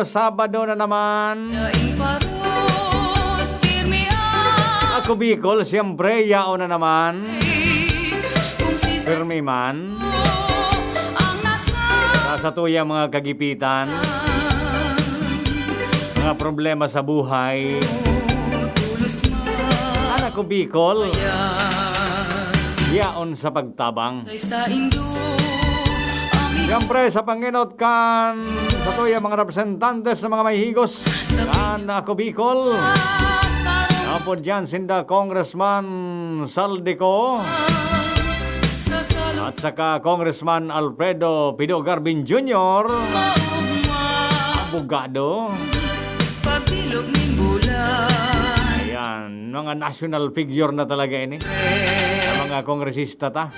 Sabado na naman. Ako Bicol, siyempre, yao na naman. Pirmi man. Sa tuya mga kagipitan. Mga problema sa buhay. Anak ko Bicol, yaon sa pagtabang. Siyempre sa Panginot kan sa tuya mga representantes sa mga may higos kan ako Bicol. Apo dyan sinda Congressman Saldico at saka Congressman Alfredo Pido Garbin Jr. Abogado. Ayan, mga national figure na talaga ini. Mga kongresista ta.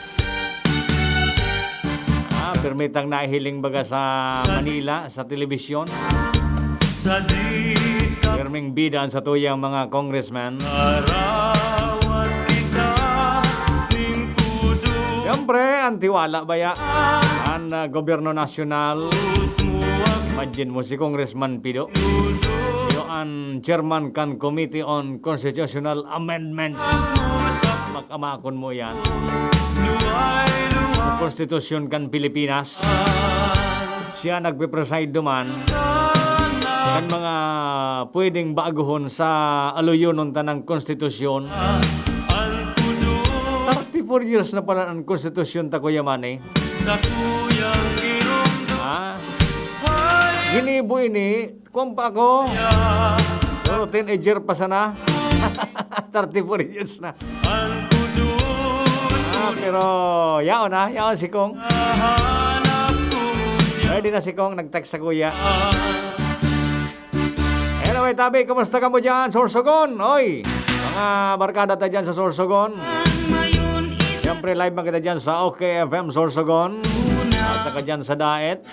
Permitang nahiling baga sa Manila, sa telebisyon. Perming bidaan sa tuyang mga congressman. Siyempre, antiwala baya ang gobyerno nasyonal. Imagine mo si Congressman Pido. Ang chairman kan Committee on Constitutional Amendments. Makamakon mo yan. Konstitusyon kan Pilipinas. Siya nagpe-preside duman kan mga pwedeng baguhon sa aluyonon tanang konstitusyon. 34 years na pala ang konstitusyon ta Kuya Manny. Ginibo ini, kumpa ko. Pero teenager pa sana. 34 years na. Pero yaon si Kong. Ready na si Kong, nag-text sa kuya. Anyway, tabi, kumusta ka mo dyan, Sorsogon? Oy, mga barkada ta dyan sa Sorsogon. Siyempre, live man kita dyan sa OKFM Sorsogon. At saka dyan sa Daet.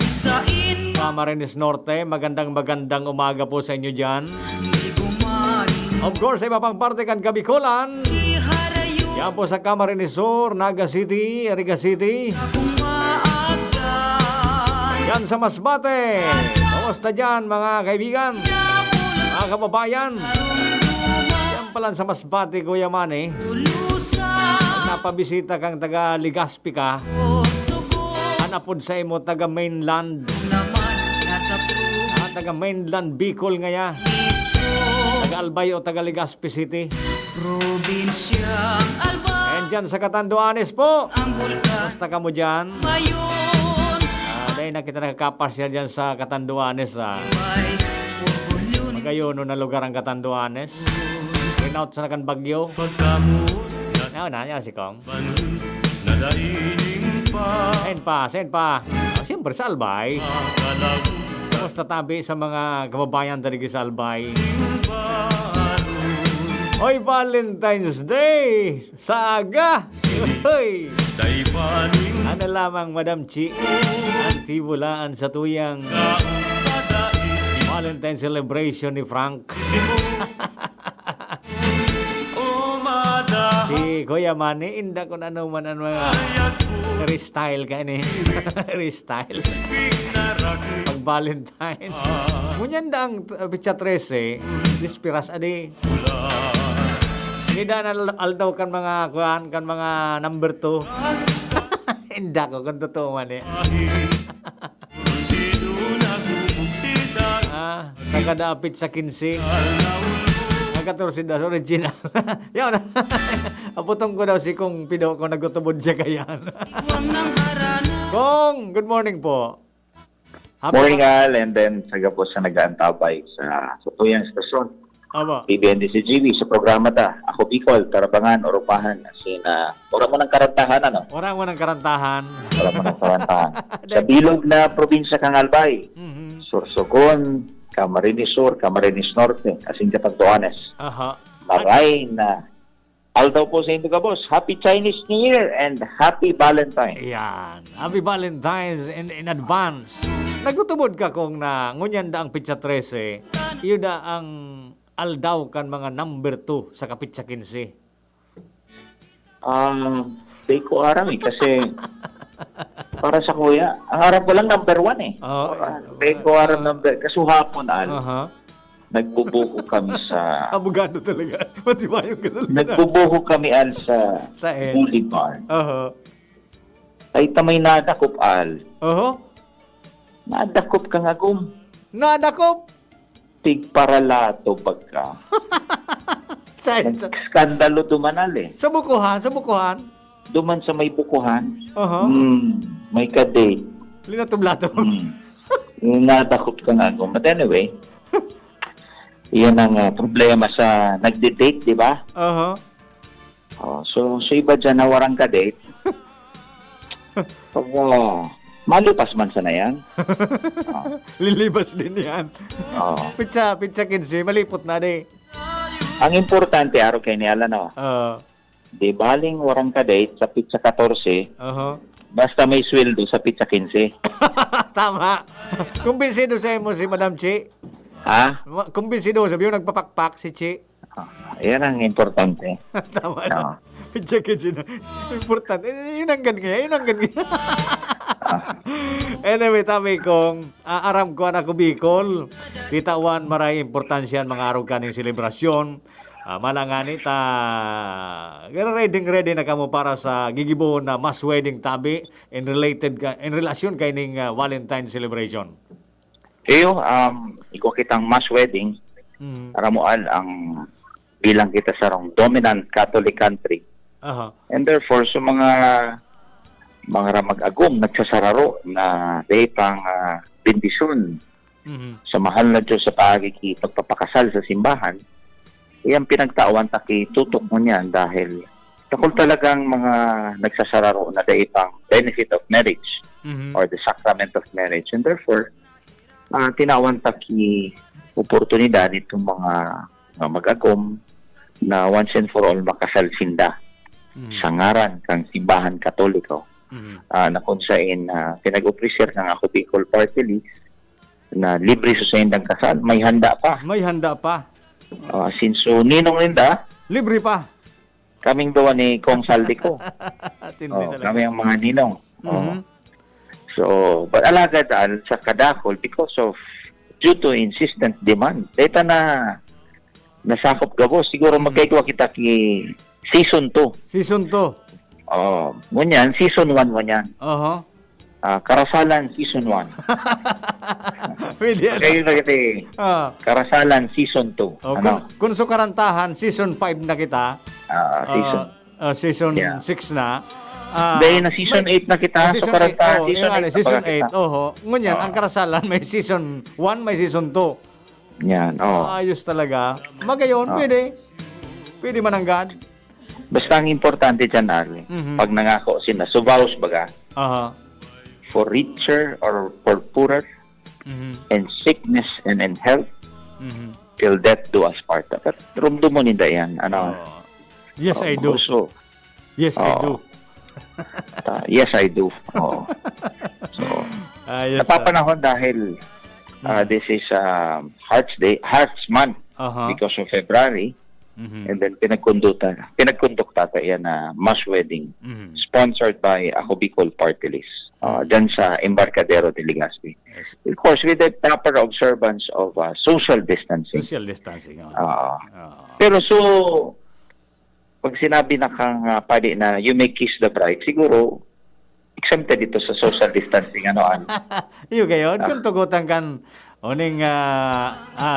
Camarines Norte, magandang umaga po sa inyo dyan. Of course, sa iba pang parte kan Kabikulan. Yan po sa Camarines Sur, Naga City, Riga City. Yan sa Masbate. Kamusta dyan mga kaibigan? Mga kababayan. Yan pala sa Masbate, Kuya Manny. Napabisita kang taga Legazpi ka. Anapod sa imo taga mainland. Taga mainland Bicol ngaya. Taga Albay o taga Legazpi City. Probinsyang Albay. And dyan sa Catanduanes po. Basta ka mo dyan. Dahil na kita nakakapasyal dyan sa Catanduanes. Magayono na lugar ang Catanduanes. Rinout sa nakan Bagyo. Yan si Kong. Sen pa. Siyempre sa Albay. Kamusta tabi sa mga kababayan talaga sa Albay. Hoy, Valentine's Day! Sa aga! Hoy! Ano lamang, Madam Chi? Ang tibulaan sa tuyang Valentine's celebration ni Frank. Si Kuya Manny, inda ko na naman ang mga restyle ka ni. Restyle. Pag Valentine's. Ngunyan da ang pitsa 13, dispiras adi. Nida na aldaw kan mga kuhan, kan mga number 2. Inda ko, kung totoo man eh. Sa kadapit sa 15. Nagkatursin daw, original. Yan. Aputong ko daw si Kong Pido kung nagutubod siya kayan. Kong, good morning po. Morning, Al, and then saga po sa nag-aantabay sa tuyang estasyon. Aba. PBNDCGV sa programa ta. Ako Bicol, Tarabangan, Oropahan. Kasi ora mo ng karantahan, ano? Ora mo ng karantahan. Ora mo ng karantahan. Sa bilog na probinsya kang Albay. Sorsogon, Camarines Sur, Camarines Norte, Asing Catanduanes. Maray na. Aldaw po sa inyo ka, boss. Happy Chinese New Year and Happy Valentine's. Yan. Happy Valentine's in advance. Nagtutubod ka kung na ngunyan da ang pitsa 13. Iyo da ang aldaw kan mga number 2 sa kapitsa 15. Di ko aram kasi Para sa kuya, ang harap ko lang number 1 eh. Oo. May ko harap number, kasuhapon al, Aha. nagbubuko kami sa, Abogado talaga. Matibayong ka talaga. nagbubuko kami al sa Sa end. boulevard. Aha. Ay tamay nadakop al. Aha. Nadakop ka nga gum. Nadakop. Tig paralato pagka. Sa Skandalo dumanal eh. bukuhan, sa bukuhan. Duman sa may bukuhan. Aha. May kadate. Linatublato. Nadakop ka nga gum. But anyway, iyan ang problema sa nagde-date, di ba? Aha. So iba dyan na warang ka-date. Pag malipas man sa na yan. Lilibas din yan. Oh. Pizza 15, malipot na di. Ang importante, araw kay ni Alan, di baling warang ka-date sa pizza 14, Aha. basta may sweldo sa pizza 15. Tama. Kumbinsido sa mo si Madam Chi. Ha? Kumbinsido sa yung nagpapakpak si Chi. Yan ang importante. Tama No. na. Pizza kids na. Important. Yun ang ganyan. Anyway, tabi kong aram ko anak ko Bicol. Titawan maray importansyan mga araw kaning selebrasyon. Malangani ta ready na kamo para sa gigibo na mass wedding tabi in relasyon kay ning Valentine celebration. Iyo, ikaw kitang mass wedding, aramual ang bilang kita sa rong dominant Catholic country. Aha. And therefore, so mga ramag-agom, nagsasararo na pang bendisyon sa mahal na Diyos sa pagpapakasal sa simbahan, iyang pinagtawan taki tutok mo niyan dahil takol talagang mga nagsasararo na pang benefit of marriage or the sacrament of marriage. And therefore, tinawan taki oportunidad itong mga mag-agom na once and for all makasal sinda sa ngaran kang simbahan katoliko. Na kung saan pinag-officer ng ako Bicol Party List na libre sa indang kasal, may handa pa. May handa pa. Since so, ninong Linda, Libre pa. kaming dawa ni Kong Saldico. Tindi talaga. Kami ang mga ninong. So, but alagad sa kadakol because of due to insistent demand. Data na nasakop gabo, siguro magkaikuha kita ki season 2. Season 2. Ngunyan, season 1 mo yan. Aha. Karasalan season 1. Pwede yan. Kayo na kita Karasalan season 2. Kung sukarantahan, season 5 na kita. Season Yeah. 6 na. Dahil na season 8 na kita. Season 8. Season 8. Ngunyan, ang karasalan may season 1, may season 2. Yan, Ayos talaga. Magayon, pwede. Pwede mananggad. Basta ang importante dyan, Arlie, pag nangako sila, subaos baga, Aha. for richer or for poorer, and sickness and in health, till death do us part. At rumdo mo nila yan. Yes, I do. So, Yes, I do. Yes, I do. So, Yes, napapanahon dahil this is Hearts Month because of February. And then pinagkondukta yan na mass wedding sponsored by Ako Bicol Party List dyan sa Embarcadero de Legazpi. Yes. Of course, with the proper observance of social distancing. Social distancing. Pero so, pag sinabi na kang pwede na you may kiss the bride, siguro exempted ito sa social distancing. Iyo gayon, kung tugutan kan oning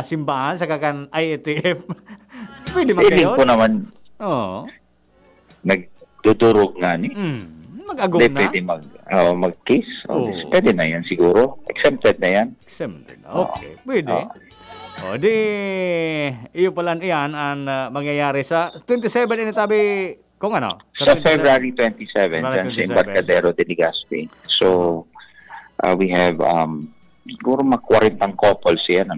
simbahan sa kakan IATF, pwede Feeling magayon. ko naman, Oo. nagdudurog nga ni. Mag-agom Hindi na. pwede mag-kiss. Oo. Pwede na yan siguro. Exempted na yan. Exempted. Okay, pwede. O di, iyo pala iyan ang mangyayari sa 27 ini tabi kung ano? Sa February 27, February dyan sa 27. Embarcadero de Legazpi. So, we have siguro mag-40 couples yan,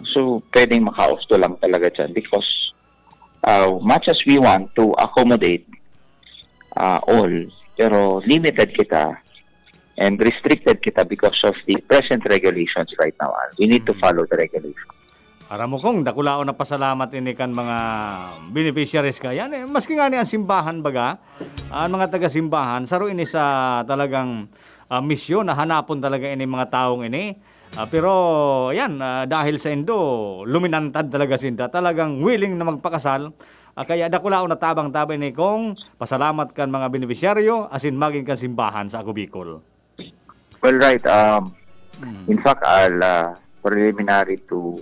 so, pwedeng makausto lang talaga dyan because much as we want to accommodate all, pero limited kita and restricted kita because of the present regulations right now. We need to follow the regulations. Aram mo kong dakulao na pasalamat ini kan mga beneficiaries ka. Yan maski nga ni ang simbahan baga, ang mga taga-simbahan, saro ini sa talagang misyon na hanapon talaga ini mga taong ini. Pero yan, dahil sa Indo, luminantad talaga sinda. Talagang willing na magpakasal. Kaya dakulao na tabang-tabang ini kong pasalamat kan mga beneficiaryo asin maging kan simbahan sa Ako Bicol. Well, right. In fact, preliminary to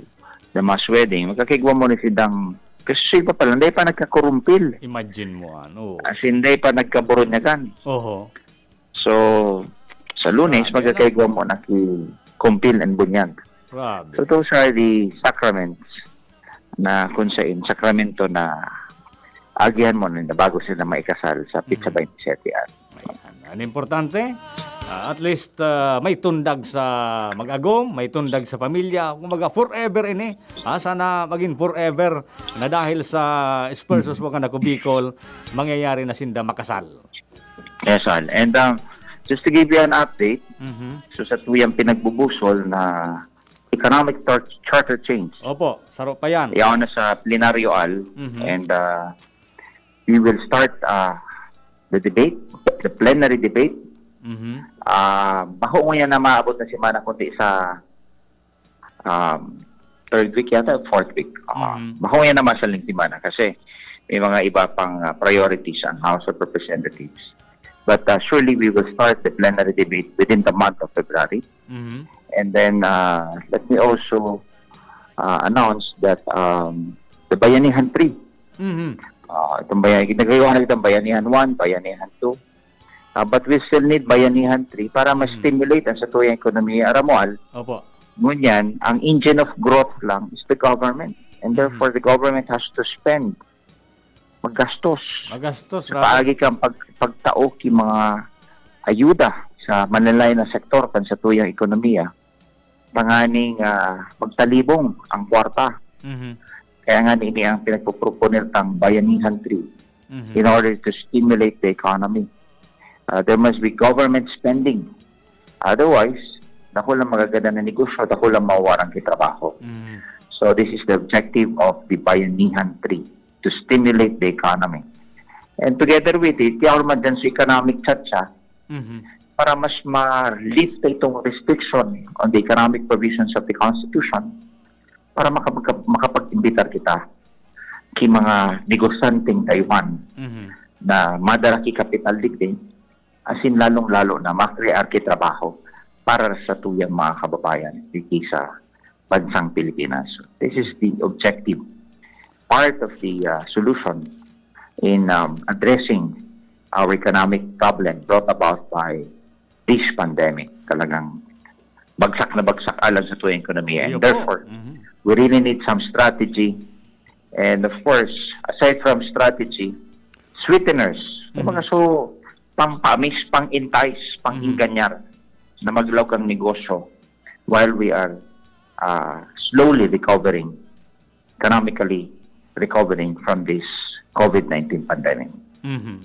the mass wedding, magkakigwa mo ni sidang, kasi pa pala, hindi pa nagkakurumpil. Imagine mo, ano. As in, hindi pa nagkaburunyagan. Oho. So, sa Lunes, magkakigwa mo kumpil and bunyag. Grabe. So, those are the sacraments na kung saan, sakramento na agihan mo na bago sila maikasal sa Pizza 27. Ang importante, at least may tundag sa mag-agom, may tundag sa pamilya, kumaga forever ini. Sana maging forever na dahil sa Spursos mo ka na Ako Bicol, mangyayari na sinda makasal. Yes, Al. And just to give you an update, so sa tuyang pinagbubusol na economic charter change. Opo, saro pa yan. Iyaw na sa plenaryo, Al. And we will start the debate, the plenary debate. Baho yan na maabot na si Mana kundi sa third week yata, fourth week. Baho yan na masaling si Mana kasi may mga iba pang priorities ang House of Representatives. But surely we will start the plenary debate within the month of February. And then let me also announce that the Bayanihan 3. Itong ginagawa na itong Bayanihan 1, Bayanihan 2. But we still need Bayanihan 3 para ma-stimulate ang satuyang ekonomiya. Aramual, Opo. ngunyan, ang engine of growth lang is the government. And therefore, the government has to spend. Maggastos. Magastos. Paagi kang pagtao ki mga ayuda sa manlalay na sektor kan satuyang ekonomiya. Panganing magtalibong ang kwarta. Kaya nga ini ang pinagpuproponir tang Bayanihan 3 in order to stimulate the economy. There must be government spending. Otherwise, dako lang magaganda na negosyo, dako lang mawawaran kay trabaho. So this is the objective of the Bayanihan 3, to stimulate the economy. And together with it, tiyaw naman dyan sa economic chatcha para mas ma-lift itong restriction on the economic provisions of the Constitution para makapag-imbitar kita ki mga negosyanteng Taiwan na madaraki kapital digdi asin lalong-lalo na makrear ki trabaho para sa tuyang mga kababayan dito sa bansang Pilipinas. So, this is the objective, part of the solution in addressing our economic problem brought about by this pandemic. Talagang bagsak na bagsak alam sa tuyang ekonomiya. And therefore, we really need some strategy. And of course, aside from strategy, sweeteners. Mga so, pang-pamis, pang-entice, pang-inganyar na maglaw kang negosyo while we are slowly recovering, economically recovering from this COVID-19 pandemic.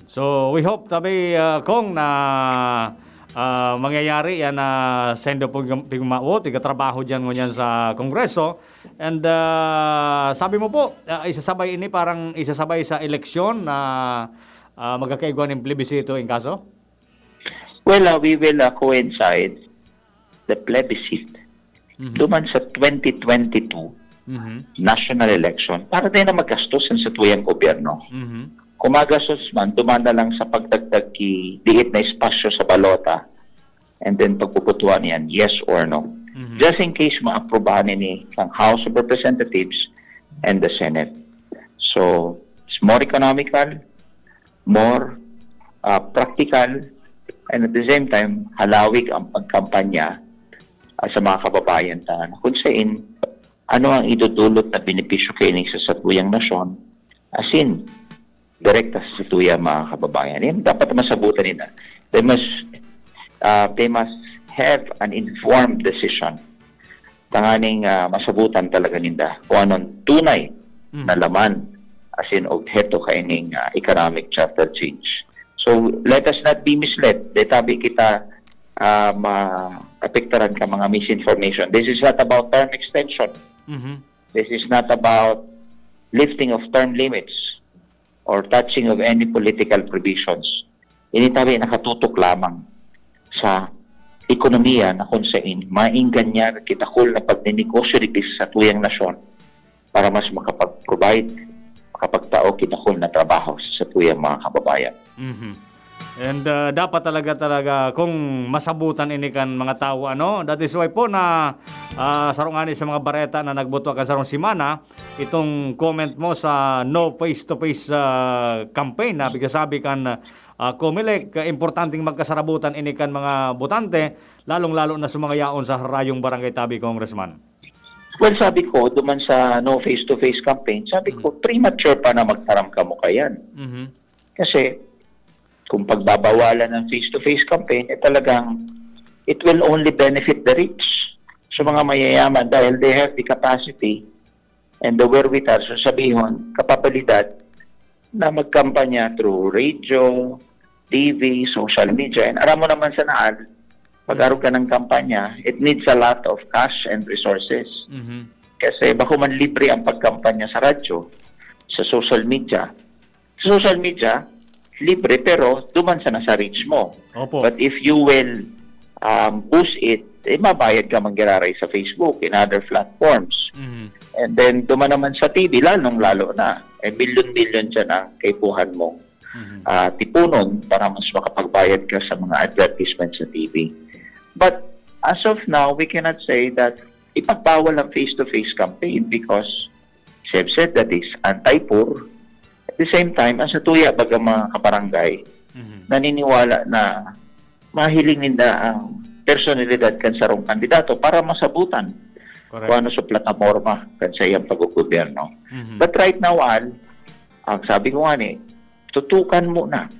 So, we hope tabi kung na mangyayari yan na sendo pigmao, tiga-trabaho dyan ngunyan sa Kongreso. And sabi mo po, isasabay ini parang isasabay sa eleksyon na magkakaiguan ng plebisito in kaso? Well, we will coincide the plebiscite duman sa 2022 national election para din na maggastos sa tuyang gobyerno. Kung magastos man, dumanda lang sa pagdagdag ki diit na espasyo sa balota and then pagpuputuan yan, yes or no. Just in case maaprobahan ni ang House of Representatives and the Senate. So, it's more economical, more practical, and at the same time, halawig ang pagkampanya sa mga kababayan ta. Kung saan, ano ang idudulot na benepisyo kayo sa satuyang nasyon, as in, direkta sa situya mga kababayan. Yan, dapat masabutan nila. They must have an informed decision. Tanganing masabutan talaga nila kung anong tunay na laman as in objeto kaining economic charter change. So, let us not be misled. Detabi kita ma-apektaran ka mga misinformation. This is not about term extension. This is not about lifting of term limits or touching of any political provisions. Ini tabi nakatutok lamang sa ekonomiya na kung saan maingganyan kitakol na pagninegosyo dito sa tuyang nasyon para mas makapag-provide, makapagtao kitakol na trabaho sa tuyang mga kababayan. And dapat talaga kung masabutan ini kan mga tao that is why po na sarungani sa mga bareta na nagboto kan sarong simana itong comment mo sa no face-to-face campaign na bigasabi kan Comelec, importanteng magkasarabutan ini kan mga botante lalong-lalo na sa mga yaon sa Harayong Barangay Tabi, Congressman. Well, sabi ko, duman sa no face-to-face campaign, sabi ko, premature pa na magtaram ka mo kayan. Kasi, kung pagbabawalan ng face-to-face campaign, talagang, it will only benefit the rich. So, mga mayayaman, dahil they have the capacity and the wherewithal, so sabihin, kapabilidad, na magkampanya through radio, TV, social media. And alam mo naman sa naan, pag-araw ka ng kampanya, it needs a lot of cash and resources. Kasi bako man libre ang pagkampanya sa radyo, sa social media. Sa social media, libre pero duman sa nasa reach mo. Opo. But if you will boost it, mabayad ka manggiraray sa Facebook and other platforms. And then duman naman sa TV, lalong-lalo na. Milyon-milyon dyan ang kaipuhan mo. Tipunon para mas makapagbayad ka sa mga advertisements sa TV. But as of now, we cannot say that ipagbawal ang face-to-face campaign because Seb said that is anti-poor. At the same time, ang sa tuya baga mga kabarangay, naniniwala na mahiling nila ang personalidad kan sarong kandidato para masabutan kung ano sa plataforma kan sa iyang pag-gobyerno. But right now, ang sabi ko nga tutukan mo na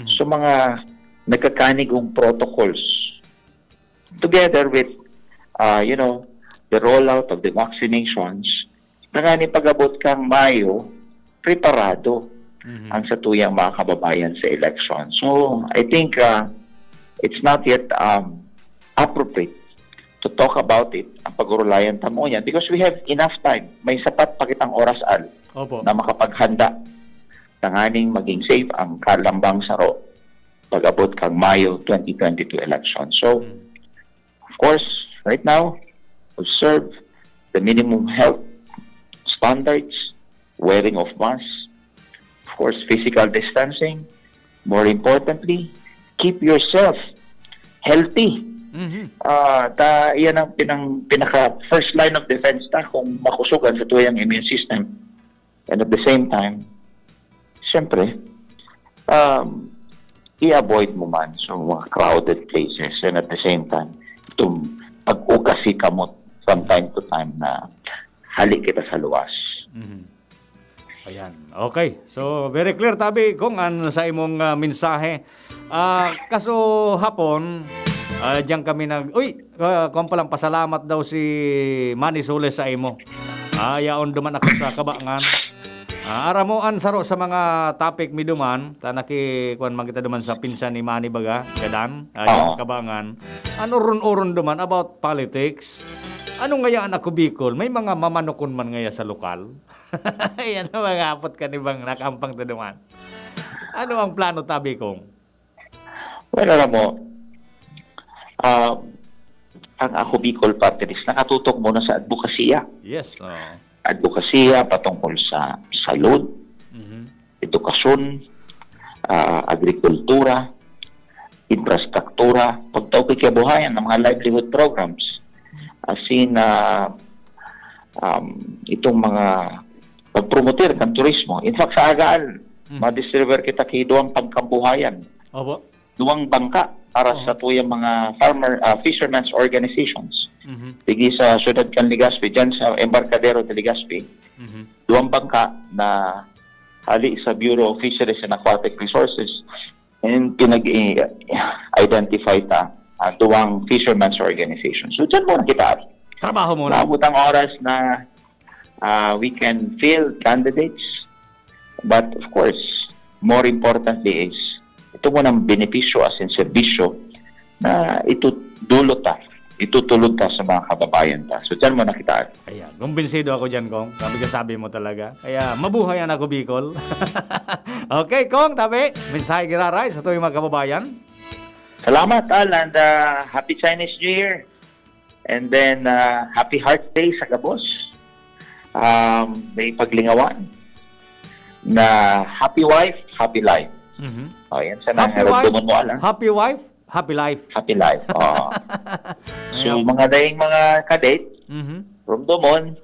sa mga nagkakanigong protocols together with, the rollout of the vaccinations na nga pag-abot kang Mayo, preparado ang sa tuyang mga kababayan sa election. So, I think it's not yet appropriate to talk about it, ang pag-urulayan tamo yan, because we have enough time. May sapat pa kitang oras na makapaghanda tanganing maging safe ang kalambang saro pag-abot kang Mayo 2022 election. So, of course, right now, observe the minimum health standards, wearing of masks, of course, physical distancing. More importantly, keep yourself healthy. Yan ang pinaka first line of defense ta kung makusugan sa tuyang immune system. And at the same time, siyempre, i-avoid mo man sa mga crowded places, and at the same time, itong pag-ukasi kamot from time to time na halik kita sa luwas. Ayan. Okay. So, very clear, Tabi, kung ano sa imong mensahe. Kaso hapon, diyan kami kung palang pasalamat daw si Manny Soles sa imo. Yaon duman ako sa kabangan. Aramoan saro sa mga topic mi duman, tanaki kuan magita duman sa pinsan ni Manny baga, gadan, kabangan. Ano ron-oron duman about politics. Ano ngayaan ako Bicol? May mga mamanukon man ngaya sa lokal. Yan ang mga apot ka ni bang nakampang to duman. Ano ang plano, Tabi kong? Well, alam mo, ang Ako Bicol Party List nakatutok muna sa advokasya. Yes. Advokasya patungkol sa salud, edukasyon, agrikultura, infrastruktura, pagtao kay kabuhayan ng mga livelihood programs. Asin itong mga pagpromoter ng turismo. In fact, sa agaan, ma-distribuer kita kay duwang pagkabuhayan. Opo. Duwang bangka para sa tuyang mga fishermen's organizations. Tigi sa Ciudad Can Legazpi, dyan sa Embarcadero de Legazpi, duwang bangka na hali sa Bureau of Fisheries and Aquatic Resources and pinag-identify duwang fishermen's organizations. So, dyan muna kita. Trabaho muna. Naabot ang oras na we can field candidates, but of course, more importantly is ito mo ng benepisyo as in serbisyo na ito dulot itutulog ta sa mga kababayan ta. So dyan mo nakitaan. Ayan, kumbinsido ako dyan, Kong. Sabi ka sabi mo talaga. Kaya mabuhay ang ako, Bicol. Okay, Kong, tabi. Mensahe giraray sa tuwing mga kababayan. Salamat, Al, and happy Chinese New Year. And then, happy Heart Day sa Gabos. May paglingawan na happy wife, happy life. Mhm. O, yan sa nang Happy wife, ramdaman mo, Al. happy wife, happy life. Happy life. Oo. So, mga daing mga kadate, Mhm. ramdaman,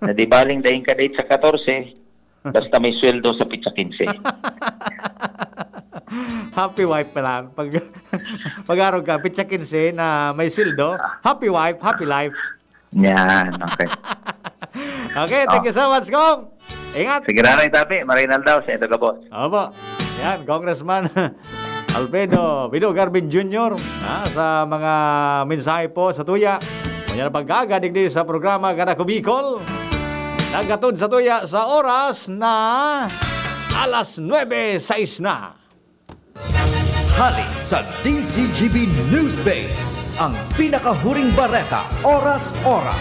na di baling daing kadate sa 14, basta may sweldo sa pizza 15. Happy wife pala. Pag-araw ka, pitsa 15 na may sweldo. Happy wife, happy life. Yan, okay. Okay, thank you so much, Kong. Ingat. Sige na rin, Tapi. Marinal daw sa ito, Gabos. Opo. Yan, Congressman Alfredo Bido Garbin Jr. Sa mga mensahe po sa tuya. Kanya na pagkagadigdi sa programa Kada ko Bicol. Nagkatod sa tuya sa oras na alas 9:06 na. Halik sa DCGB News Base, ang pinakahuring bareta, oras-oras.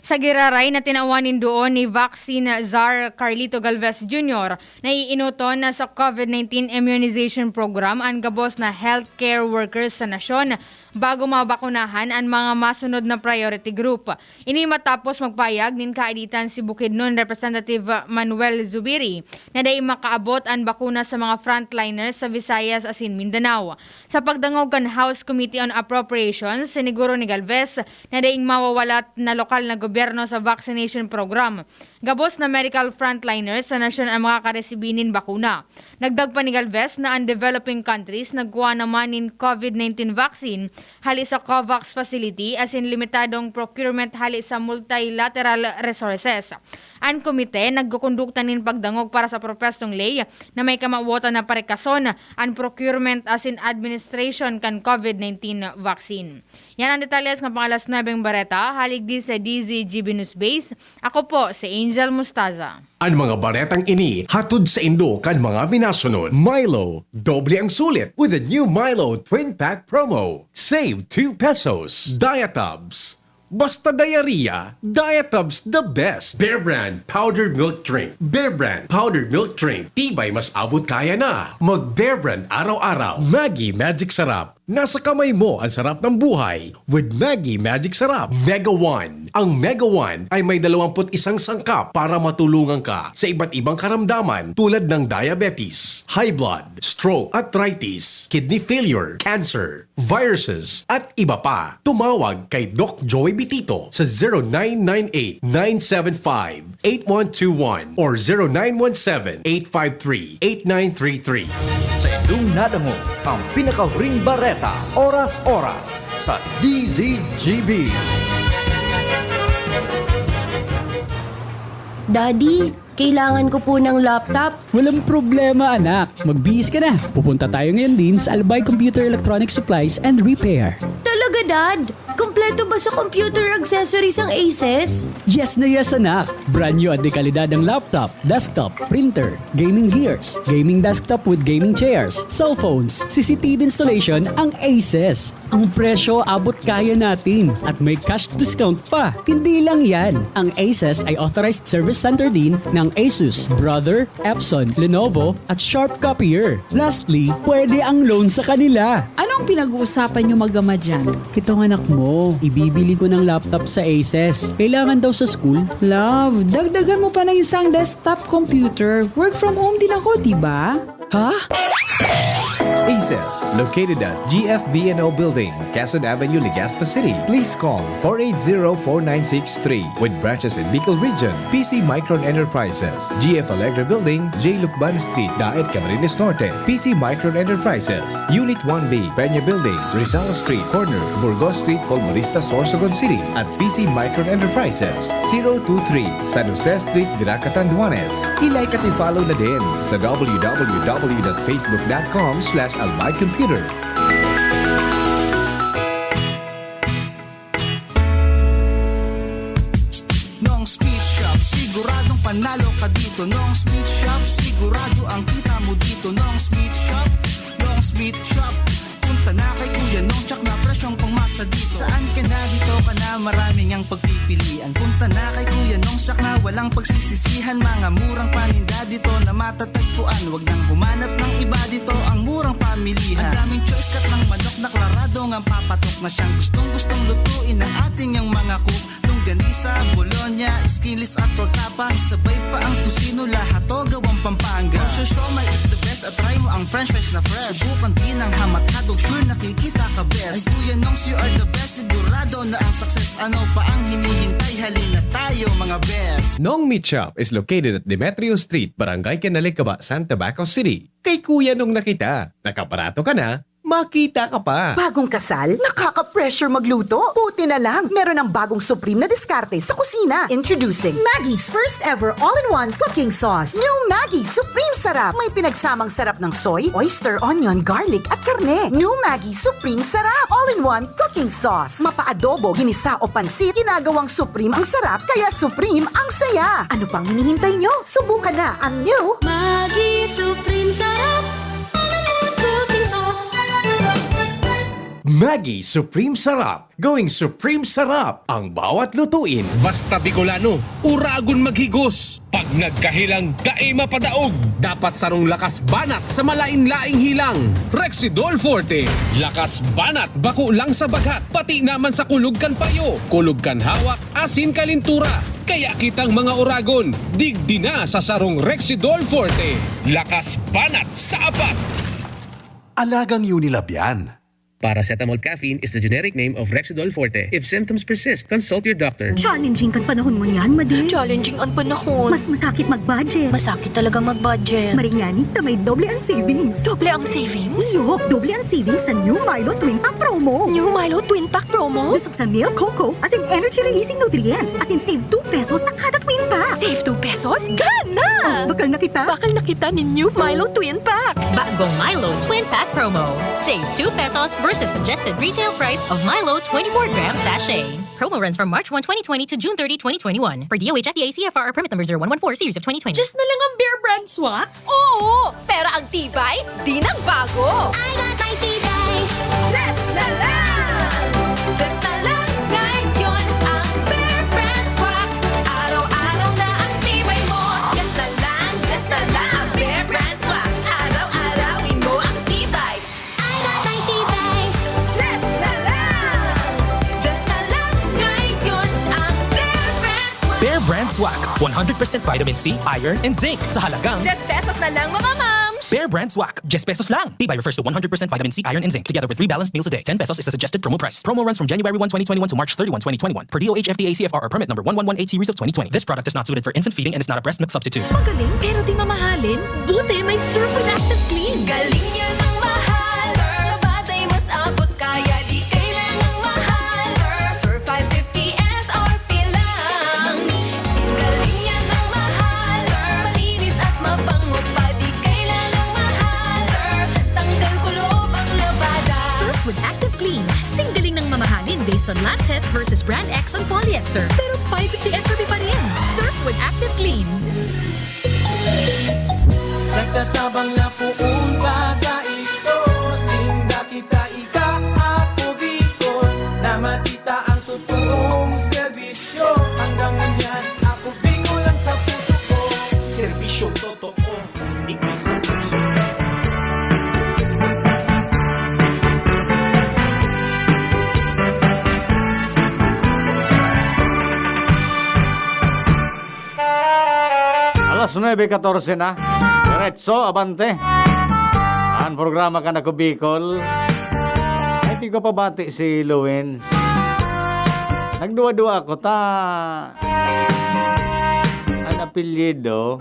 Sa giraray na tinawanin doon ni Vaccine Czar Carlito Galvez Jr. na iinuton na sa COVID-19 immunization program ang gabos na healthcare workers sa nasyon bago mabakunahan ang mga masunod na priority group. Ini matapos magpayag nin kaeditan si Bukidnon Representative Manuel Zubiri na dai makaabot ang bakuna sa mga frontliners sa Visayas asin Mindanao. Sa pagdangog kan House Committee on Appropriations, siniguro ni Galvez na daing mawawalat na lokal na gobyerno sa vaccination program. Gabos na medical frontliners sa nasyon ang makakaresibinin bakuna. Nagdag pa ni Galvez na ang developing countries nagkuha naman in COVID-19 vaccine hali sa COVAX facility as in limitadong procurement hali sa multilateral resources. Ang komite nagkukondukta nin pagdangog para sa propestong lay na may kamawatan na parekason ang procurement as in administration kan COVID-19 vaccine. Yan ang detalyes ng pangalas 9 bareta, halig di sa DZGB News Base. Ako po si Angel Mustaza. Ang mga baretang ini hatod sa Indo kan mga minasunod. Milo, doble ang sulit with the new Milo Twin Pack Promo. Save 2 pesos. Diatabs. Basta diarrhea, Diatabs the best. Bear Brand Powdered Milk Drink. Bear Brand Powdered Milk Drink. Tibay mas abot kaya na. Mag Bear Brand araw-araw. Maggie Magic Sarap. Nasa kamay mo ang sarap ng buhay with Maggie Magic Sarap. Mega One. Ang Mega One ay may 21 sangkap para matulungan ka sa iba't ibang karamdaman tulad ng diabetes, high blood, stroke, arthritis, kidney failure, cancer, viruses, at iba pa. Tumawag kay Doc Joy Bitito sa 0998-975-8121 or 0917-853-8933. Sa inyong nadango, ang pinakahuring bareta, oras-oras sa DZGB. Daddy, kailangan ko po ng laptop. Walang problema anak, magbihis ka na. Pupunta tayo ngayon din sa Albay Computer Electronic Supplies and Repair. Talaga, Dad? Kompleto ba sa computer accessories ang Aces? Yes na yes anak, brand new at dekalidad ang laptop, desktop, printer, gaming gears, gaming desktop with gaming chairs, cellphones, CCTV installation ang Aces. Ang presyo abot kaya natin at may cash discount pa. Hindi lang yan, ang Aces ay authorized service center din ng Asus, Brother, Epson, Lenovo at Sharp Copier. Lastly, pwede ang loan sa kanila. Anong pinag-uusapan nyo mag-ama dyan? Itong anak mo, ibibili ko ng laptop sa Aces. Kailangan daw sa school. Love, dagdagan mo pa ng isang desktop computer. Work from home din ako, diba? Ha? Aces, located at GFBNO Building, Quezon Avenue, Legazpi City. Please call 480-4963 with branches in Bicol Region, PC Micron Enterprises, GF Allegra Building, J. Lucban Street, Daet, Camarines Norte, PC Micron Enterprises, Unit 1B, Peña Building, Rizal Street, Corner, Burgos Street, Polmorista, Sorsogon City, at PC Micron Enterprises, 023, San Jose Street, Viraca, Tanduanes. I-like at i-follow na din sa www.facebook.com/albaycomputer. Nong Speed Shop, siguradong panalo ka dito. Nong Speed Shop, sigurado ang kita mo dito. Nong Speed Shop, Punta na kay Kuya Nong, tsak na presyong pangmasa dito. Saan ka na, dito ka na, maraming ang pagpipilian. Punta na kay Kuya Nong, tsak na walang pagsisisihan. Mga murang paninda dito na matatagpuan. Huwag nang humanap ng iba dito, ang murang pamilihan. Ang daming choice, kat ng manok na klarado ang papatok na siyang gustong lutuin ng ating yung mga cook. Longganisa, Bologna, Skilis at tortapa. Sabay pa ang tusino, lahat to gawang Pampanga. Siomai is the best, at try mo ang french fries na fresh. Subukan din ang hamat-hadog, sure nakikita ka best. Ay Kuya Nongs, you are the best, sigurado na ang success. Ano pa ang hinihintay, halina tayo mga best. Nong Meat Shop is located at Demetrio Street, Barangay Canalicaba, Santa Baco City. Kay Kuya Nong nakita, nakaparato ka na, makita ka pa. Bagong kasal? Nakaka-pressure magluto? Buti na lang, meron ng bagong supreme na diskarte sa kusina. Introducing Maggie's first ever all-in-one cooking sauce. New Maggie Supreme Sarap. May pinagsamang sarap ng soy, oyster, onion, garlic at karne. New Maggie Supreme Sarap. All-in-one cooking sauce. Mapa-adobo, ginisa o pansit, ginagawang supreme ang sarap, kaya supreme ang saya. Ano pang hinihintay nyo? Subukan na ang new Maggie Supreme Sarap. All-in-one cooking sauce. Maggie Supreme Sarap. Going Supreme Sarap ang bawat lutuin. Basta Bicolano, uragon maghigos. Pag nagkahilang, dae mapadaog. Dapat sarong lakas banat sa malain-laing hilang. Rexidol Forte. Lakas banat, bako lang sa bagat. Pati naman sa kulog kan payo. Kulog kan hawak, asin kalintura. Kaya kitang mga uragon, digdi na sa sarong Rexidol Forte. Lakas banat sa apat. Alagang Unilab yan. Paracetamol caffeine is the generic name of Rexidol Forte. If symptoms persist, consult your doctor. Challenging kan panahon mo niyan, Madi. Challenging ang panahon. Mas masakit mag-budget. Masakit talaga mag-budget. Marinyani, tamay doble ang savings. Doble ang savings? Iyo, doble ang savings sa New Milo Twin Pack Promo. New Milo Twin Pack Promo? Busog sa milk, cocoa, as in energy-releasing nutrients, as in save 2 pesos sa kada twin pack. Save 2 pesos? Gana! Bakal na kita. Bakal na kita ni New Milo Twin Pack. Bagong Milo Twin Pack Promo. Save 2 pesos versus suggested retail price of Milo 24-gram sachet. Promo runs from March 1, 2020 to June 30, 2021. Per DOH FDA CFR permit number 0114 series of 2020. Just na lang ang Bear Brand swak? Oo! Pero ang tibay, di nang bago! I got my tibay! Just na lang! Just na lang ngayon ang Bear Brand swak. Araw-araw na ang tibay mo. Just na lang ang Bear Brand swak. Araw-arawin mo ang tibay. I got my tibay! Just na lang! Just na lang ngayon ang Bear Brand swak. Bear Brand Swak. 100% vitamin C, iron, and zinc sa halagang Just pesos na lang mga moms! Bear Brand Swak. Just pesos lang. Tibay refers to 100% vitamin C, iron, and zinc together with 3 balanced meals a day. 10 pesos is the suggested promo price. Promo runs from January 1, 2021 to March 31, 2021. Per DOH FDA CFR or permit number 1118 series of 2020. This product is not suited for infant feeding and is not a breast milk substitute. Magaling pero di mamahalin. Buti may Surf with Active Clean. Galing yan ang mahal. Surf, batay mas abot kaya di kailangang mahal. Surf 550 SRP lang. Galing yan ang mahal. Surf, malinis at mabango pa di kailangang mahal. Surf, tanggal kulob ang labada. Surf with Active Clean. Singgaling ng mamahalin based on lab test versus brand X on polyester. Pero 550 SRP pa rin. Surf with Active Clean. Nagtatabang na puong pagkaito, sinda kita ika ako Bicol, na matita ang totoong serbisyo. Hanggang ngayon ako Bicol lang sa puso ko. Serbisyong totoo, hindi sa puso. Alas 9:14 na. Diretso, abante. Ang programa ka na ko Bicol. Ay, di ko pabati si Luwin. Nagduwa-duwa ako ta. Ang apelyido.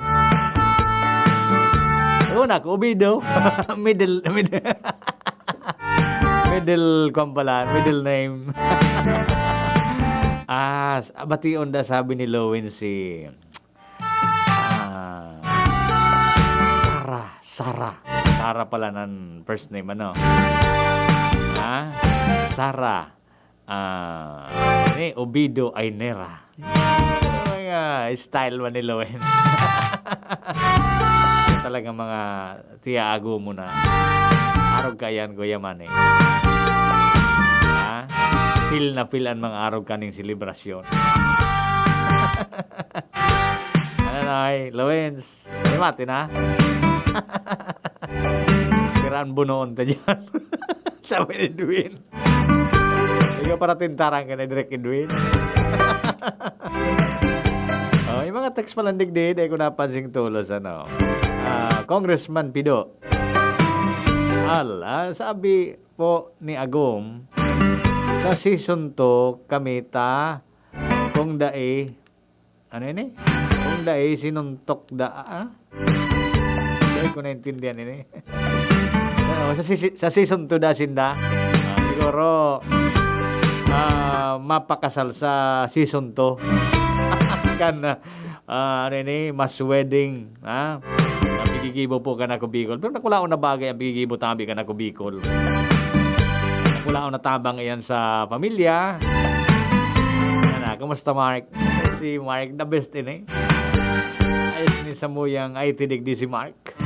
Una ko, Ubido. middle middle name. Bati onda sabi ni Luwin si... Sarah pala ng first name, ano? Sarah. Obido Ainera. Style man ni Lawrence. Talagang mga tiyago mo na. arog ka yan, Kuya Manny. Feel na feel ang mga arog kaning selebrasyon. Ano na ay, Lawens? Mati na? Tiraan bunoon ta dyan. Sabi ni Edwin. Ikaw para tintarang ka na direct Edwin. Yung mga text palang digdid, ay ko napansing tulos, Congressman Pido. Sabi po ni Agom, sa season 2, kami kung dae, kung dae, sinuntok Hindi ko naintindihan ini. Sa season 2 sinda, siguro, mapakasal sa season 2. Kan, mas wedding, Pigigibo po ka na ko Bicol. Pero nakulaon na bagay ang pigigibo tabi ka na ko Bicol. Nakulaon na tabang iyan sa pamilya. Kumusta Mark? Si Mark, the best ini. Ayos ni Samuyang ay tidigdi si Mark.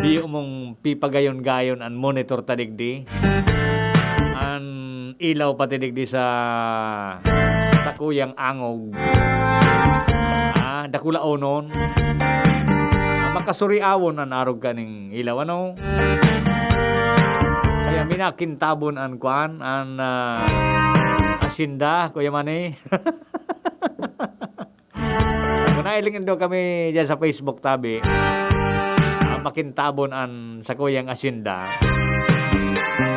Di umong pipagayon-gayon ang monitor tadigdi. Ang ilaw patidigdi sa kuyang angog. Dakulaonon. Makasuriawon ang arog kaning ilaw, Kaya minakintabon ang kuan, ang asinda, Kuya Manny. Kung nailingin daw kami dyan sa Facebook tabi, makintabon ang sa kuyang asinda.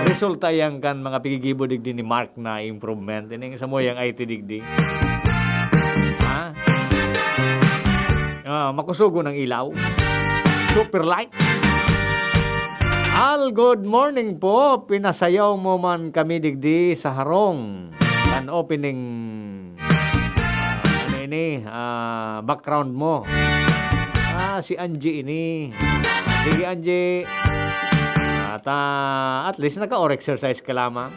Resulta yang kan mga pigigibo digdi ni Mark na improvement. Ining sa mo yang IT digdi. Makusugo ng ilaw. Super light. Good morning po. Pinasayaw mo man kami digdi sa harong. An opening background mo. Si Angie ini. Sige Angie. At least naka-or-exercise ka lamang.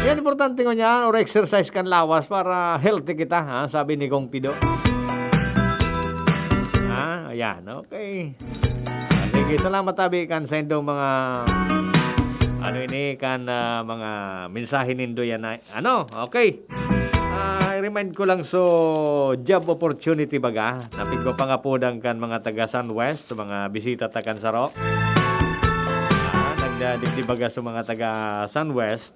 Yan, importante ko niyan. Or-exercise kan lawas para healthy kita. Sabi ni Kong Pido. Ayan, okay. Sige, salamat tabi kan sa indong mga mga mensahe nindo yan na, okay. I-remind ko lang job opportunity baga. Napig ko pangapodang kan mga taga Sunwest, mga bisita takan Saro. Nagdadigdi baga sa mga taga Sunwest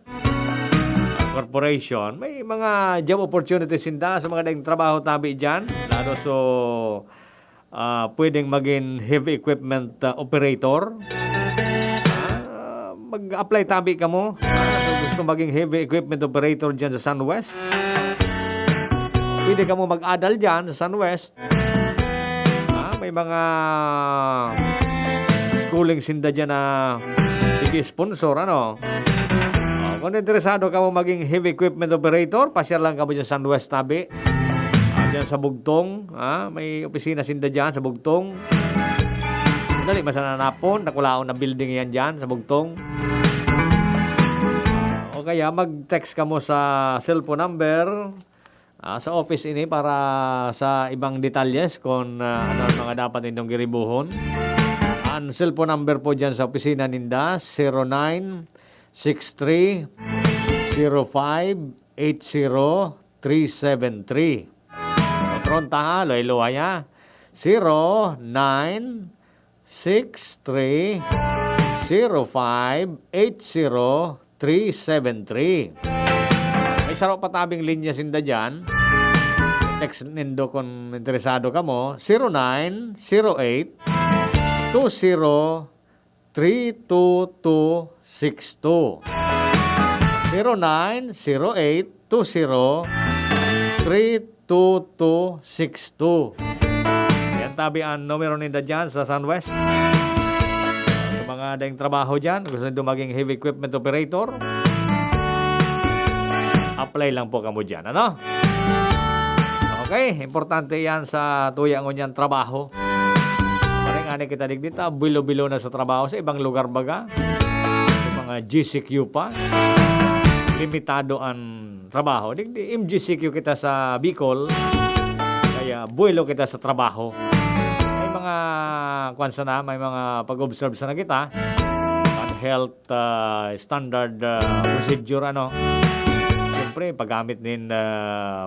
Corporation. May mga job opportunities sinda sa mga daing trabaho tabi dyan. Lalo pwedeng maging heavy equipment operator. Mag-apply tabi ka mo. Gusto maging heavy equipment operator dyan sa Sunwest. Pwede ka mo mag-adal dyan sa Sunwest. May mga schooling sinda dyan na sponsor, kung interesado ka mo maging heavy equipment operator, pasyal lang ka mo dyan sa Sunwest tabi. Diyan sa Bugtong, may opisina sinda dyan sa Bugtong. Dali, masananapon, nakulaon na building yan dyan sa Bugtong. O kaya mag-text ka mo sa cellphone number sa office ini para sa ibang detalyes kung ano ang mga dapat inyong giribuhon. Ang cellphone number po dyan sa opisina ninda, 0963-05-80373. Tronta, loy-loya. 0963-05-80373. May saro patabing linya sinda dyan. Text nindo kung interesado ka mo. 0908-20-32262. 0908-20-32262. Yan tabi ang numero ninda dyan sa Sunwest. Sa mga daing trabaho dyan, gusto nyo maging heavy equipment operator, apply lang po kamo dyan. Okay, importante yan sa tuyang nyan trabaho. Maring ani kita digdita, bilo-bilo na sa trabaho sa ibang lugar baga. Sa mga GCQ pa. Limitado ang trabaho. Digdi MGCQ kita sa Bicol. Kaya buwelo kita sa trabaho. May mga kwansa na, may mga pag-observe sa na kita. health standard procedure siyempre paggamit din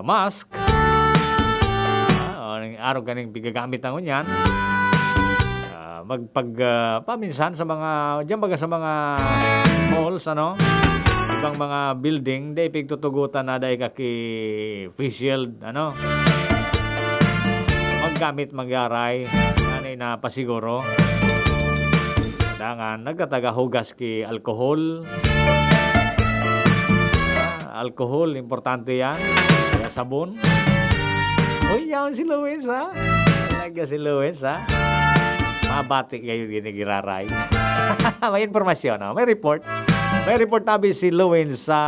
mask araw ganing pigagamit ang unyan paminsan sa mga diyan baga sa mga malls ibang mga building day pigtutugutan na day kaki face shield maggamit magaray na pasiguro dangan nagkataga hugas ki alcohol alcohol importante yan kaya sabon uy yaon si Luis talaga si Luis mabati kayo ginigiraray may informasyon may report tabi si Luis sa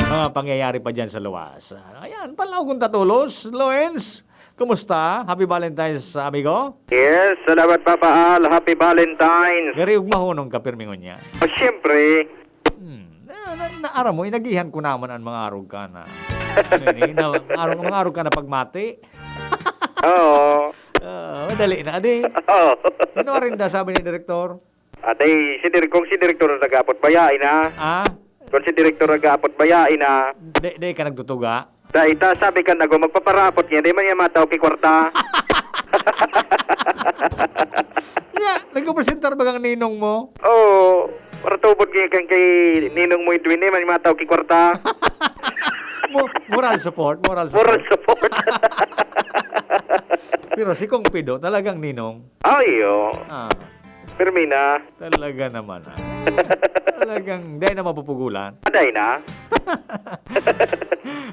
mga pangyayari pa dyan sa luwas ayan palaw kung tatulos Luis. Kumusta? Happy Valentine's, amigo? Yes, salamat Papa Al. Happy Valentine's. Gari mahunong ka pirmingon niya. Siyempre. Naara mo, inagihan ko naman ang mga arog ka na. Mga arog ka na pagmati. Oo. Madali na, adi. Oo. Ano rin da, sabi ni Direktor? Ate, kung si Direktor nag-apot bayain Kung si Direktor nag-apot bayain Di ka nagtutuga? Ita, sabi ka na magpaparapot niya, di man niya mataw kay kwarta. Nagpapresentar ba kang ninong mo? Oo, para tubod kay ninong mo Edwin, di man niya mataw kay kwarta. Moral support. Pero si Kong Pido, talagang ninong. Ayo. Permina. Talaga naman Talagang, di na mapupugulan. Aday na.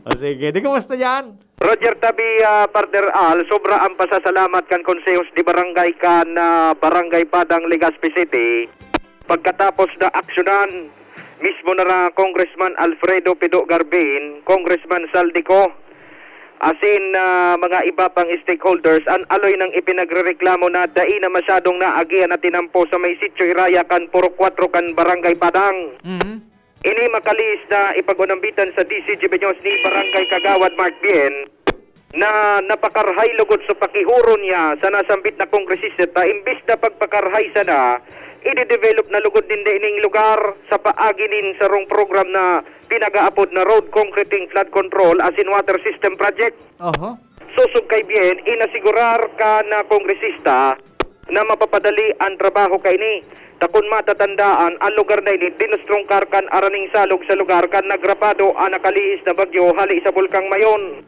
O sige, di kumusta yan? Roger Tabi, Partner Al, sobra ang pasasalamat kan konsehos di barangay kan Barangay Padang, Legazpi City. Pagkatapos na aksyonan, mismo na Congressman Alfredo Pido Garbin, Congressman Saldico, asin mga iba pang stakeholders, ang aloy ng ipinagrereklamo na dai na masyadong naagian na tinampo sa may sitio Iraya kan Puro 4 kan Barangay Padang. Ini makalis na ipagunambitan sa DCG Benyos ni Barangay Kagawad Mark Bien na napakarhay lugod sa pakihuro niya sa nasambit na kongresista imbis na pagpakarhay sana i-develop na lugod din ining lugar sa paaginin sa rong program na pinagaapod na road concreting flood control as in water system project. Susog kay Bien, inasigurar ka na kongresista na mapapadali ang trabaho kay ni. Takon matatandaan, ang lugar na ini, dinustrongkar kan araning salog sa lugar kan nagrapado ang nakaliis na bagyo hali sa Bulkang Mayon.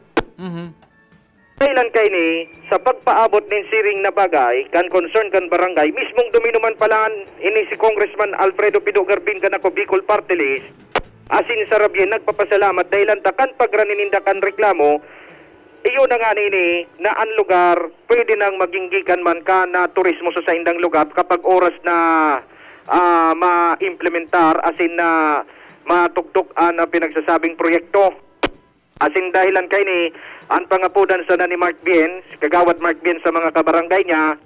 Kailan kay ni, sa pagpaabot nin siring na bagay, kan concern kan barangay, mismong duminuman palaan, ini si Congressman Alfredo Pido Garbin kan ako Bicol Party List, asin sa Rabien, nagpapasalamat dahil antakan pagraninindakan reklamo, iyo na nga nini na ang lugar pwede nang maginggikan man ka na turismo sa saindang lugar kapag oras na ma-implementar asin na matugtog na pinagsasabing proyekto. Asin dahilan kay ni ang pangapudan sa ni Mark Bien, Kagawad Mark Bien sa mga kabarangay niya,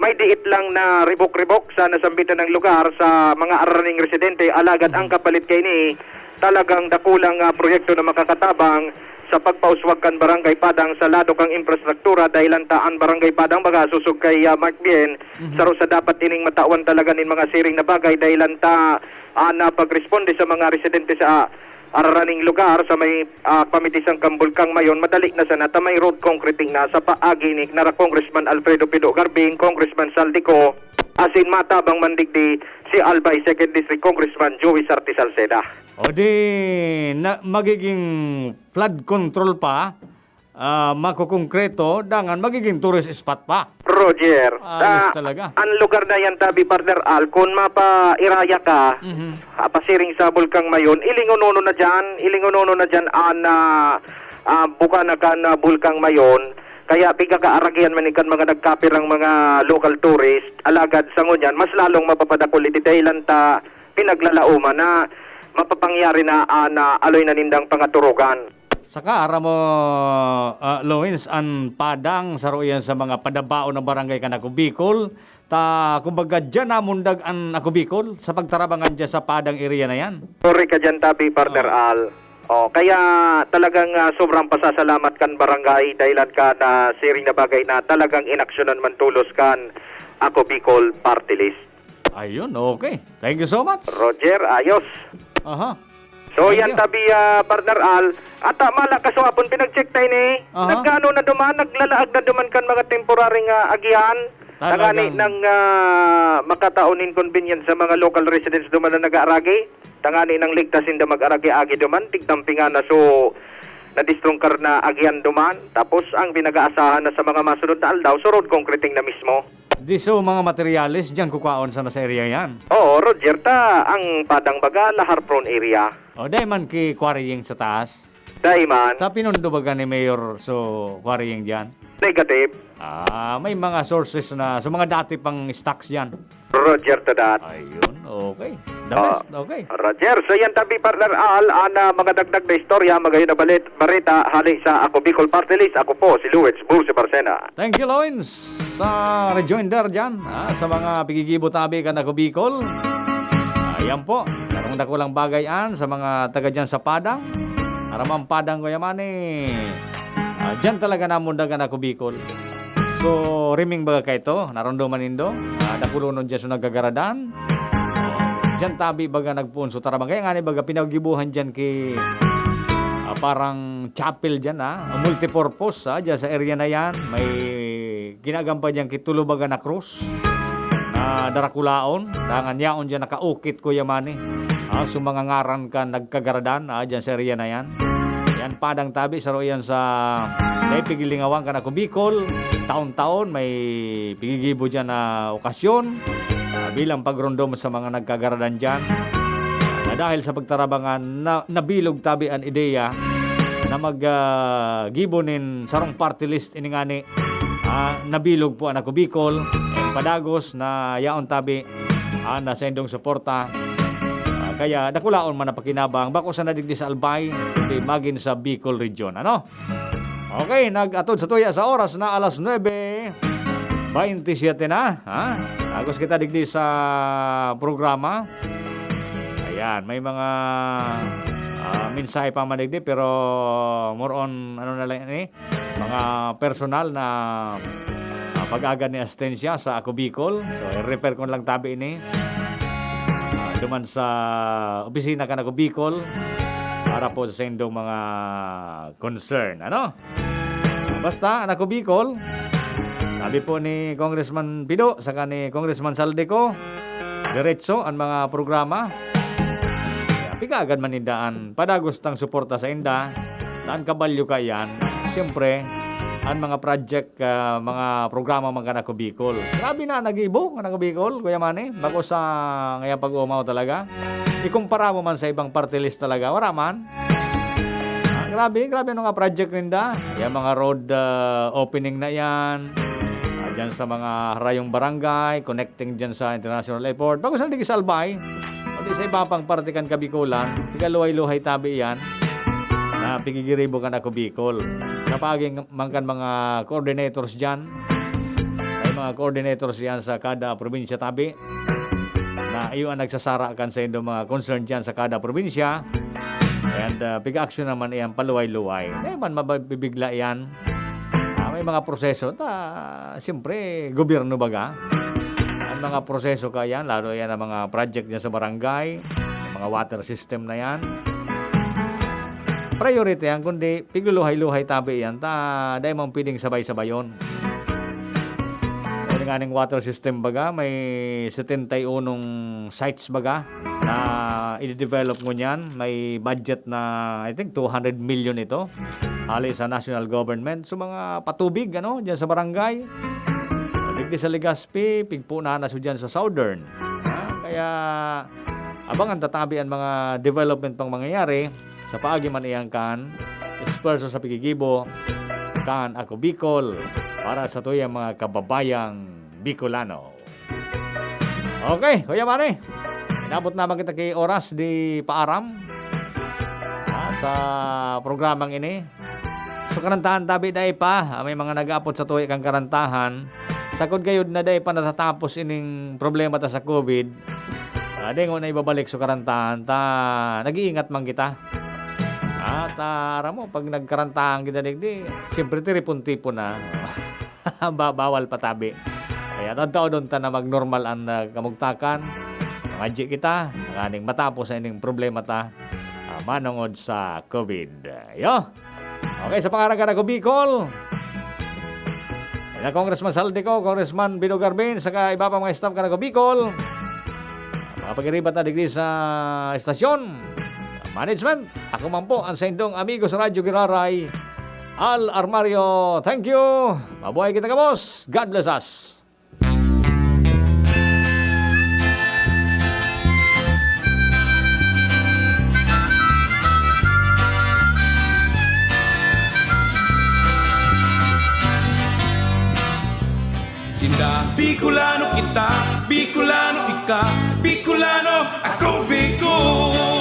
may diit lang na ribok-ribok sa nasambitan ng lugar sa mga araning residente alagad ang kapalit kay ni talagang dakulang proyekto na makakatabang sa pagpauswag kan Barangay Padang sa lado kang infrastruktura dahil taan Barangay Padang baga susog kay Mark Bien saro sa dapat ining matawan talaga nin mga siring na bagay dahil na pagresponde sa mga residente sa araning lugar sa may pamitisang Kambulkang Mayon madali na sana may road concreting na sa paagi ni Congressman Alfredo Pido Garbin, Congressman Saldico asin matabang mandigdi si Albay 2nd District Congressman Joey Sarti Salceda. O di, magiging flood control pa, makukongkreto, dangan magiging tourist spot pa. Roger, ayos talaga. Ang lugar na yan, Tabi Partner Al, kung mapairaya ka, pasiring sa Bulkang Mayon, ilingunono na dyan, buka na ka na Bulkang Mayon, kaya pigkakaaragihan manikan mga nagkapirang mga local tourist, alagad sa ngunyan, mas lalong mapapadakol iti dahilan ta pinaglalauman na mapapangyari na aloy na nindang pangaturugan. Saka ara mo Loins ang padang saruyan sa mga padabao ng barangay kanako Bicol ta kumbaga dyan namundag ang ako Bicol sa pagtarabangan dyan sa padang area na yan. Sorry ka dyan Tabi Partner Al. Kaya talagang sobrang pasasalamat kan barangay dahilan ka na siring na bagay na talagang inaksyonan man tulos kan ako Bicol Party List. Ayun, okay. Thank you so much. Roger, ayos. Aha. So Thank yan you. tabi partner Al. At mala kaswapon pinag-check tayo ni. Aha. Nagkano na duman, naglalaag na duman kan mga temporaring agihan. Tangani ng makataon inconvenience sa mga local residents duman na nag-aaragi. Tangani ng ligtas inda mag-aragi-agi duman. Tigtampingan na so na-distrungkar na agihan duman. Tapos ang pinag-aasahan na sa mga masunod na aldaw, so road concreting na mismo. Di so mga materialis dyan kukaon sa nasa area yan. Oo, Roger, ang padang baga, lahar prone area. O, dahil man ki quarrying sa taas. Dahil man. Ta pinundo baga ni Mayor so quarrying dyan? Negative. May mga sources na, so mga dati pang stocks dyan. Roger to that. Ayun, okay. The best, okay. Roger, so yan tabi partner Al, ana mga dagdag na istorya, magayon na barita, hali sa Ako Bicol Party List. Ako po, si Luis Burse Barcena. Thank you, Loins, sa rejoinder dyan, sa mga pigigibo tabi ka na Ako Bicol. Ayan po, karong dako lang bagayan sa mga taga dyan sa Padang. Aramang Padang ko yaman dyan talaga namundagan Ako Bicol. So, riming baga kayo to, narondo manindo, nakulonon dyan so nagagaradan. Dyan tabi baga nagpuun so tarabang. Kaya nga ni baga pinaggibuhan dyan kay parang chapel dyan multipurpose dyan sa area na yan. May ginagampa dyan kay tulo baga na krus na darakulaon. Dangan yaon dyan nakaukit ko yamani. So mga ngaran ka nagkagaradan dyan sa area na yan. Yan Padang tabi saro yan sa may pigilingawang ka na Ako Bicol. Taon-taon may pigigibo dyan na okasyon bilang pagrondom sa mga nagkagaradan dyan. Dahil sa pagtarabangan nabilog tabi ang ideya na maggibonin sarong party list iningani nabilog po ang Ako Bicol and padagos na yaon tabi na sa indong suporta. Kaya dakulaon man na pakinabang bako sa nadigdi sa Albay di magin sa Bicol region. Ano? Okay, nag-atod sa tuya sa oras na alas 9:27 na. Agos kita digdi sa programa. Ayan, may mga mensahe pa madigdi pero more on ano na lang mga personal na pag-aga ni Astensya sa Ako Bicol. So, i-refer ko lang tabi ini. Duman sa opisina ka na Ako Bicol para po sa indong mga concern. Ano? Basta, Ako Bicol, sabi po ni Congressman Pido, saka ni Congressman Saldeco, diretso ang mga programa. Pigagan manindaan, padagustang suporta sa inda, taan kabalyo ka yan. Siyempre, ang mga project, mga programa mga Ako Bicol. Grabe na, nag-ibo ang Ako Bicol, Kuya Manny. Bako sa ngayon pag-umaw talaga. Ikumpara mo man sa ibang party list talaga, wala man. Grabe ano nga project ninda. Yung mga road opening na yan. Dyan sa mga harayong barangay, connecting dyan sa International Airport. Bako sa sa Albay, o di sa iba pang partikan Kabikulan, tigaluhay-luhay tabi yan. Na pigigiribo kan Ako Bicol. Napaging mangkan mga coordinators dyan. May mga coordinators yan sa kada probinsya tabi. Na iyo ang nagsasara kan sa inyong mga concern dyan sa kada probinsya. And pig-action naman yan paluway-luway. Man mabibigla yan. May mga proseso. Siyempre, gobyerno baga. Ang mga proseso ka yan, lalo yan ang mga project dyan sa barangay, mga water system na yan. Priority yan, kundi pigluluhay-luhay tabi yan. Dahil mong piling sabay-sabayon. Kung nga ng water system baga, may 71 sites baga na i-develop mo niyan. May budget na, I think, 200 million ito. Hali sa national government. So mga patubig, dyan sa barangay. Digdi sa Legazpi, pigpo na so dyan sa Southern. Kaya, abang ang tatabi ang mga development pang mangyayari sa paagi man iyang kan, disperso sa pigigibo, kan Ako Bicol, para sa tuyang mga kababayang Bicolano. Okay, Kuya Manny. Inabot naman kita kay oras di paaram sa programang ini. So karantahan tabi dahi pa, may mga nag-aapot sa tuwi kang karantahan. Sakod kayo na dahi pa natatapos ining problema ta sa COVID. Dahi na ibabalik sa karantahan, nag-iingat man kita. At aram mo, pag nagkarantahan kita digdi, siyempre tiripon-tipo na. Bawal patabi. Kaya tantao doon ta na mag-normal ang kamugtakan. Mangadji kita, nganing matapos sa ining problema ta manungod sa COVID. Yo! Okay, sa pangarang ka na Bicol. Na Congressman Saldico, Congressman Bido Garbin, saka iba pa mga staff ka na Bicol. Mga pag-iribat na digri sa estasyon. Management, ako man po ang sa indong amigo sa Radyo Giraray, Al Armario. Thank you. Mabuhay kita ka, boss. God bless us. Sinda Bicolano kita, Bicolano ika, Bicolano ako Bicol.